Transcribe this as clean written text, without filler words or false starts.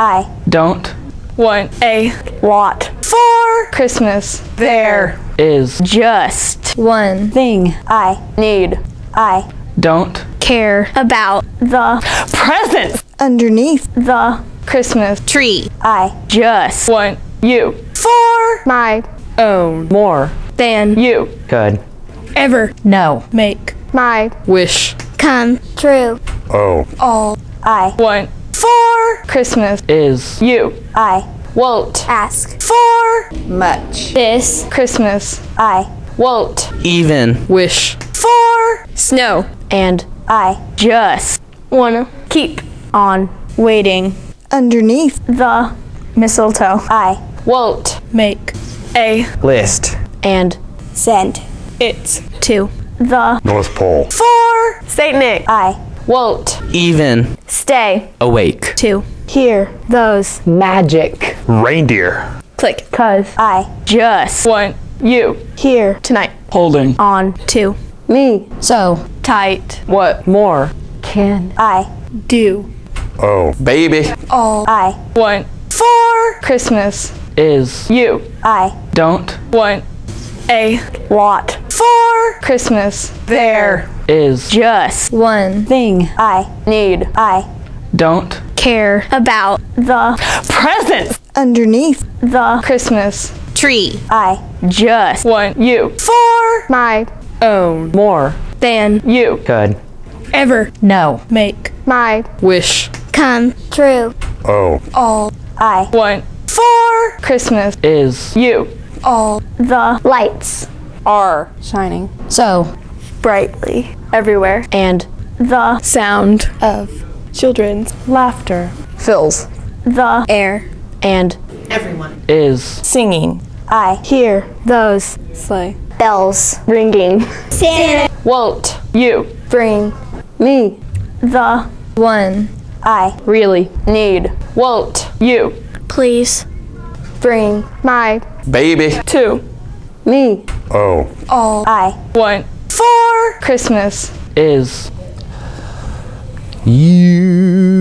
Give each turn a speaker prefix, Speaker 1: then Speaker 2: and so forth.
Speaker 1: I
Speaker 2: don't,
Speaker 3: Want a
Speaker 1: lot
Speaker 3: for Christmas. There
Speaker 2: is,
Speaker 3: just
Speaker 4: one
Speaker 1: thing I
Speaker 3: need
Speaker 1: I
Speaker 2: don't,
Speaker 4: care
Speaker 3: about
Speaker 1: the
Speaker 3: presents.
Speaker 1: underneath
Speaker 3: The Christmas
Speaker 4: tree
Speaker 1: I
Speaker 3: just want you for
Speaker 1: my
Speaker 3: own
Speaker 2: more,
Speaker 3: than you
Speaker 2: good,
Speaker 3: ever
Speaker 4: no
Speaker 3: make
Speaker 1: my
Speaker 3: wish.
Speaker 4: come true
Speaker 1: all I
Speaker 3: Want for Christmas
Speaker 2: is,
Speaker 3: you
Speaker 1: I
Speaker 3: won't
Speaker 4: ask
Speaker 3: for
Speaker 1: much
Speaker 4: this
Speaker 3: Christmas
Speaker 1: I
Speaker 3: won't
Speaker 2: even,
Speaker 3: wish for snow
Speaker 4: and
Speaker 1: I
Speaker 3: just wanna keep
Speaker 4: on
Speaker 3: waiting
Speaker 1: underneath
Speaker 3: the
Speaker 1: mistletoe I
Speaker 3: won't make a
Speaker 2: list,
Speaker 4: and
Speaker 1: send
Speaker 3: it
Speaker 4: to
Speaker 3: the
Speaker 5: North Pole.
Speaker 3: for Saint Nick
Speaker 1: I
Speaker 3: won't
Speaker 2: even,
Speaker 3: stay
Speaker 2: awake,
Speaker 4: to
Speaker 1: hear those
Speaker 3: magic
Speaker 5: Reindeer.
Speaker 3: click
Speaker 1: cause I
Speaker 3: just want you
Speaker 1: hear
Speaker 3: tonight
Speaker 2: holding,
Speaker 4: on to
Speaker 1: me
Speaker 4: so
Speaker 3: tight
Speaker 2: what more,
Speaker 1: can I
Speaker 3: do
Speaker 5: Oh,
Speaker 2: baby,
Speaker 1: all I
Speaker 3: want for Christmas
Speaker 2: is,
Speaker 3: you
Speaker 1: I
Speaker 3: don't want a
Speaker 1: lot
Speaker 3: for Christmas there
Speaker 2: is,
Speaker 3: just
Speaker 4: one
Speaker 1: thing I
Speaker 3: need
Speaker 1: I
Speaker 2: don't,
Speaker 4: care about
Speaker 3: the presents
Speaker 1: underneath
Speaker 3: the Christmas
Speaker 4: tree
Speaker 1: I
Speaker 3: just want you for
Speaker 1: my
Speaker 3: own
Speaker 2: more,
Speaker 3: than you
Speaker 2: good,
Speaker 3: ever
Speaker 4: no
Speaker 3: make
Speaker 1: my
Speaker 3: wish.
Speaker 4: come true
Speaker 5: oh,
Speaker 1: all I
Speaker 3: Want for Christmas
Speaker 2: is,
Speaker 3: you
Speaker 1: all
Speaker 3: the
Speaker 1: lights
Speaker 3: are
Speaker 1: shining
Speaker 4: so
Speaker 1: brightly
Speaker 3: everywhere
Speaker 4: and
Speaker 3: the sound
Speaker 1: of
Speaker 3: children's
Speaker 1: laughter
Speaker 3: fills the
Speaker 4: air and
Speaker 2: is,
Speaker 3: singing
Speaker 1: I hear those
Speaker 3: sleigh
Speaker 1: bells
Speaker 3: ringing won't you
Speaker 1: bring me
Speaker 3: the
Speaker 4: one
Speaker 1: I
Speaker 3: really need won't you
Speaker 4: please
Speaker 1: bring my
Speaker 2: baby,
Speaker 3: to
Speaker 1: me
Speaker 5: oh,
Speaker 1: all I
Speaker 3: want for Christmas
Speaker 2: is, you.